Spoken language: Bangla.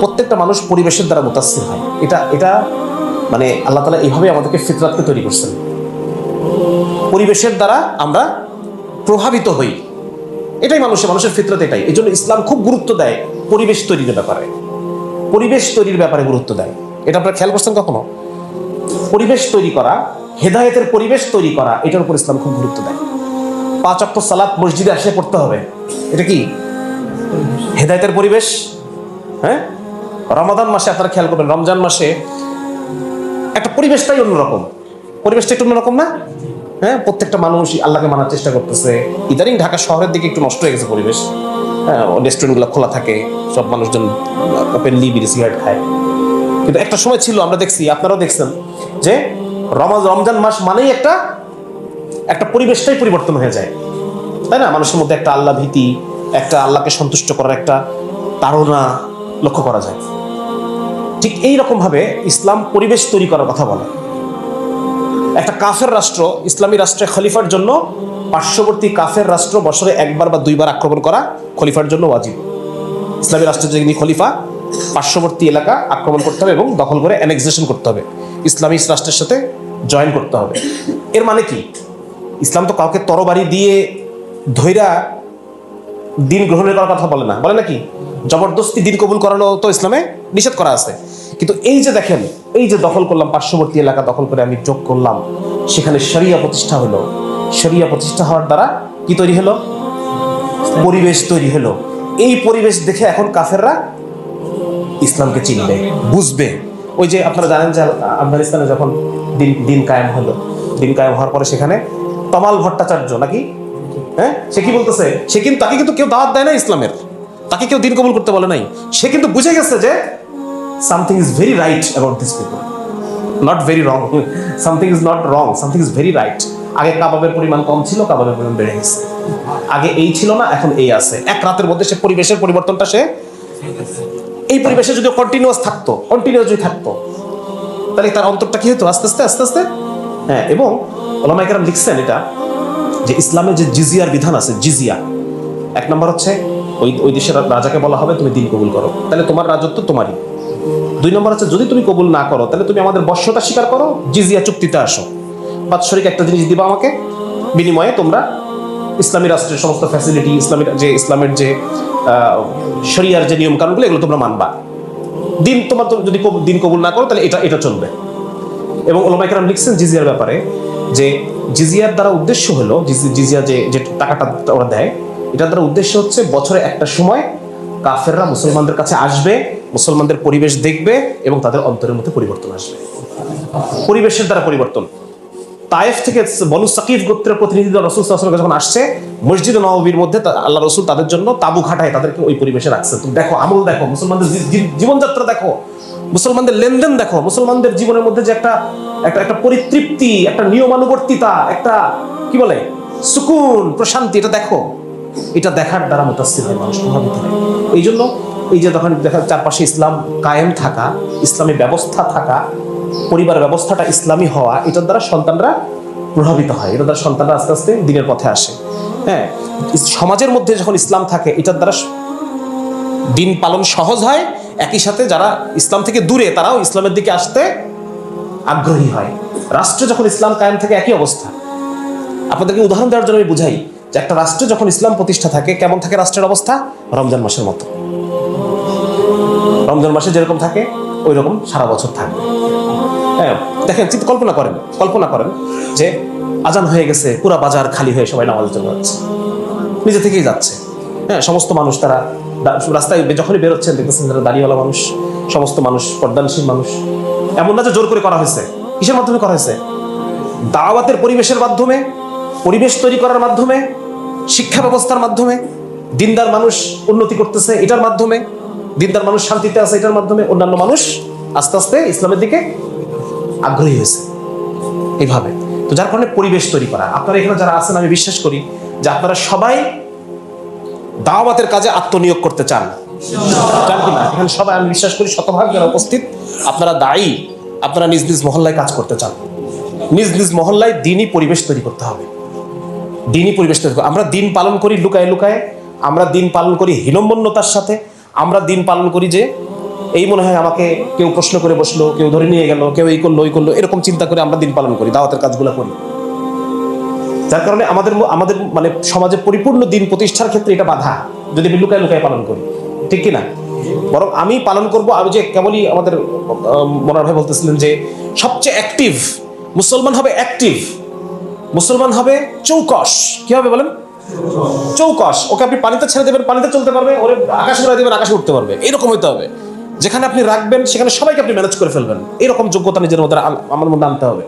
প্রত্যেকটা মানুষ পরিবেশের দ্বারা মুতাসসির হয়। এটা মানে আল্লাহ তাআলা এইভাবে আমাদেরকে ফিতরাতকে তৈরি করছেন। পরিবেশের দ্বারা আমরা প্রভাবিত হই, এটাই মানুষের ফিতরত এটাই। এই জন্য ইসলাম খুব গুরুত্ব দেয় পরিবেশ তৈরির ব্যাপারে, পরিবেশ তৈরির ব্যাপারে গুরুত্ব দেয়। এটা আপনারা খেয়াল করছেন কখনো? পরিবেশ তৈরি করা, হেদায়েতের পরিবেশ তৈরি করা, এটার উপর ইসলাম খুব গুরুত্ব দেয়। 5 ওয়াক্ত সালাত মসজিদে আসে পড়তে হবে, এটা কি হেদায়েতের পরিবেশ? হ্যাঁ, রমাদান মাসে আপনারা খেয়াল করবেন, রমজান মাসে একটা পরিবেশটাই অন্যরকম, পরিবেশটা একটু অন্যরকম না? হ্যাঁ, প্রত্যেকটা মানুষ আল্লাহকে মানার চেষ্টা করতেছে। ইদানিং ঢাকা শহরের দিকে একটু নষ্ট হয়ে গেছে পরিবেশ। হ্যাঁ, রেস্টুরেন্টগুলো খোলা থাকে, সব মানুষজন ওপেনলি বিড়ি সিগারেট খায়। কিন্তু একটা সময় ছিল, আমরা দেখছি, আপনারাও দেখছেন, যে রমজান মাস মানেই একটা পরিবেশটাই পরিবর্তন হয়ে যায়, তাই না? মানুষের মধ্যে একটা আল্লাহ ভীতি, একটা আল্লাহকে সন্তুষ্ট করার একটা তাড়না লক্ষ্য করা যায়। ঠিক এইরকম ভাবে ইসলাম পরিবেশ তৈরি করার কথা বলে। একটা কাফের রাষ্ট্র, ইসলামী রাষ্ট্রে খলিফার জন্য পার্শ্ববর্তী কাফের রাষ্ট্র বছরে 1বার বা 2বার আক্রমণ করা খলিফার জন্য ওয়াজিব। ইসলামী রাষ্ট্রের যিনি খলিফা, পার্শ্ববর্তী এলাকা আক্রমণ করতে হবে এবং দখল করে অ্যানেক্সেশন করতে হবে, ইসলামী রাষ্ট্রের সাথে জয়েন করতে হবে। এর মানে কি? ইসলাম তো কাউকে তরবারি দিয়ে ধৈরা দিন গ্রহণের করার কথা বলে না, বলে নাকি? জবরদস্তি দিন কবুল করানো তো ইসলামে নিষেধ করা আছে। কিন্তু এই যে দেখেন, এই যে দখল করলাম, পার্শ্ববর্তী এলাকা দখল করে আমি যোগ করলাম, সেখানে শরিয়া প্রতিষ্ঠা হলো। শরিয়া প্রতিষ্ঠা হওয়ার দ্বারা কি তৈরি হলো? পরিবেশ তৈরি হলো। এই পরিবেশ দেখে এখন কাফেররা ইসলামকে চিনবে, বুঝবে। ওই যে আপনারা জানেন যে আফগানিস্তানে যখন দিন কায়েম হলো, দিন কায়েম হওয়ার পরে সেখানে তমাল ভট্টাচার্য নাকি, হ্যাঁ, সে কি বলতেছে? তাকে কিন্তু কেউ দাওয়াত দেয় না ইসলামের, তাকে কেউ দিন কবুল করতে বলে নাই। সে কিন্তু বুঝে গেছে যে something is very right about these people, not very wrong, something is not wrong, something is very right. আগে কাবাবের পরিমাণ কম ছিল, কাবাবের পরিমাণ বেড়ে গেছে। আগে এই ছিল না, এখন এই আছে। এক রাতের মধ্যে সে পরিবেশের পরিবর্তনটা, সে এই পরিবেশে যদি কন্টিনিউয়াস থাকতো, তাহলে তার অন্তরটা কি হতো? আস্তে আস্তে। হ্যাঁ, এবং উলামায়ে কেরাম লিখছেন এটা, যে ইসলামের যে জিজিয়ার বিধান আছে, জিজিয়া 1 নম্বর হচ্ছে ওই দেশের রাজাকে বলা হবে তুমি দিন কবুল করো, তাহলে তোমার রাজত্ব তোমারই। 2 নম্বর হচ্ছে যদি তুমি কবুল না করো, তাহলে তুমি আমাদের বশ্যতা স্বীকার করো, জিজিয়া চুক্তিতে আসো, বাৎসরিক একটা জিনিস দিবা আমাকে, বিনিময়ে তোমরা ইসলামী রাষ্ট্রের সমস্ত ফ্যাসিলিটি, ইসলামের যে শরিয়ার যে নিয়ম কানুনগুলো, এগুলো তোমরা মানবা। তোমার যদি দিন কবুল না করো, তাহলে এটা চলবে। এবং উলামায়ে কেরাম লিখছেন জিজিয়ার ব্যাপারে, যে জিজিয়ার দ্বারা উদ্দেশ্য হলো, জিজিয়া যে টাকাটা ওরা দেয়, এটার দ্বারা উদ্দেশ্য হচ্ছে বছরে একটা সময় কাফেররা মুসলমানদের কাছে আসবে, মুসলমানদের পরিবেশ দেখবে এবং তাদের অন্তরের মধ্যে পরিবর্তন আসবে। পরিবেশের দ্বারা পরিবর্তন। তায়েফ থেকে বনু সাকিফ গোত্রের প্রতিনিধি দল রাসূল সাল্লাল্লাহু আলাইহি ওয়াসাল্লাম যখন আসছে, মসজিদে নববীর মধ্যে আল্লাহ রাসূল তাদের জন্য তাবু খাটায়, তাদেরকে ওই পরিবেশে রাখছে। তুমি দেখো, আমল দেখো, মুসলমানদের জীবনযাত্রা দেখো, মুসলমানদের লেনদেন দেখো, মুসলমানদের জীবনের মধ্যে যে একটা পরিতৃপ্তি, একটা নিয়মানুবর্তিতা, একটা কি বলে সুকুন, প্রশান্তি, এটা দেখো। এটা দেখার দ্বারা মুতাসসির হয় মানুষ, প্রভাবিত হয়। এই জন্য এই যে তখন দেখা চারপাশে ইসলাম কায়েম থাকা, ইসলামী ব্যবস্থা থাকা, পরিবার ব্যবস্থাটা ইসলামী হওয়া, এটার দ্বারা সন্তানরা প্রভাবিত হয়, এটার দ্বারা সন্তানরা আস্তে আস্তে দিনের পথে আসে। হ্যাঁ, সমাজের মধ্যে যখন ইসলাম থাকে, এটার দ্বারা দিন পালন সহজ হয়। একই সাথে যারা ইসলাম থেকে দূরে, তারাও ইসলামের দিকে আসতে আগ্রহী হয়। রাষ্ট্রে যখন ইসলাম কায়েম থাকে, একই অবস্থা। আপনাদেরকে উদাহরণ দেওয়ার জন্য আমি বুঝাই যে একটা রাষ্ট্রে যখন ইসলাম প্রতিষ্ঠা থাকে, কেমন থাকে রাষ্ট্রের অবস্থা? রমজান মাসের মতো। রমজান মাসে যেরকম থাকে, ওই রকম সারা বছর থাকবে। হ্যাঁ, দেখেন, কল্পনা করেন যে আজান হয়ে গেছে, পুরা বাজার খালি হয়ে সবাই নামাজের জন্য যাচ্ছে, নিজে থেকেই যাচ্ছে। হ্যাঁ, সমস্ত মানুষ তারা রাস্তায় যখনই বেরোচ্ছেন, দেখতেছেন যারা দাড়িওয়ালা মানুষ, সমস্ত মানুষ পর্দানশীল মানুষ। এমন না যে জোর করে করা হয়েছে। কিসের মাধ্যমে করা হয়েছে? দাওয়াতের পরিবেশের মাধ্যমে, পরিবেশ তৈরি করার মাধ্যমে, শিক্ষা ব্যবস্থার মাধ্যমে। দিনদার মানুষ উন্নতি করতেছে এটার মাধ্যমে, দিনদার মানুষ শান্তিতে আছে এটার মাধ্যমে, অন্যান্য মানুষ আস্তে আস্তে ইসলামের দিকে আগ্রহী হয়েছে এইভাবে। তো যার কারণে পরিবেশ তৈরি করা। আপনারা এখানে যারা আছেন, আমি বিশ্বাস করি যে আপনারা সবাই দাওয়াতের কাজে আত্মনিয়োগ করতে চান কিনা? এখানে সবাই, আমি বিশ্বাস করি শতভাগ যারা উপস্থিত, আপনারা দায়ী, আপনারা নিজ নিজ মহল্লায় কাজ করতে চান। নিজ নিজ মহল্লায় দিনই পরিবেশ তৈরি করতে হবে, দিনই পরিবেশ তৈরি। আমরা দিন পালন করি লুকায় লুকায়, আমরা দিন পালন করি হীনম্মন্যতার সাথে, আমরা দিন পালন করি যে এই মনে হয় আমাকে কেউ প্রশ্ন করে বসলো, কেউ ধরে নিয়ে গেল, কেউ এই করলো ওই করলো, এরকম চিন্তা করে আমরা দিন পালন করি, দাওয়াতের কাজগুলো করি। যার কারণে আমাদের আমাদের মানে সমাজে পরিপূর্ণ দিন প্রতিষ্ঠার ক্ষেত্রে এটা বাধা, যদি আমি লুকায় লুকায় পালন করি, ঠিক কিনা? বরং আমি পালন করব। আমি যে কেবলই আমাদের মনোহর ভাই বলতেছিলেন যে সবচেয়ে অ্যাক্টিভ মুসলমান হবে, অ্যাক্টিভ মুসলমান হবে চৌকস। কি হবে বলেন? চৌকস। ওকে আপনি পানিতে ছেড়ে দেবেন, পানিতে চলতে পারবে, ওরে আকাশে উড়াই দেবেন, আকাশে উঠতে পারবে, এরকম হইতে হবে। যেখানে আপনি রাখবেন সেখানে সবাইকে আপনি ম্যানেজ করে ফেলবেন, এরকম যোগ্যতা নিজের মধ্যে আমার মধ্যে আনতে হবে।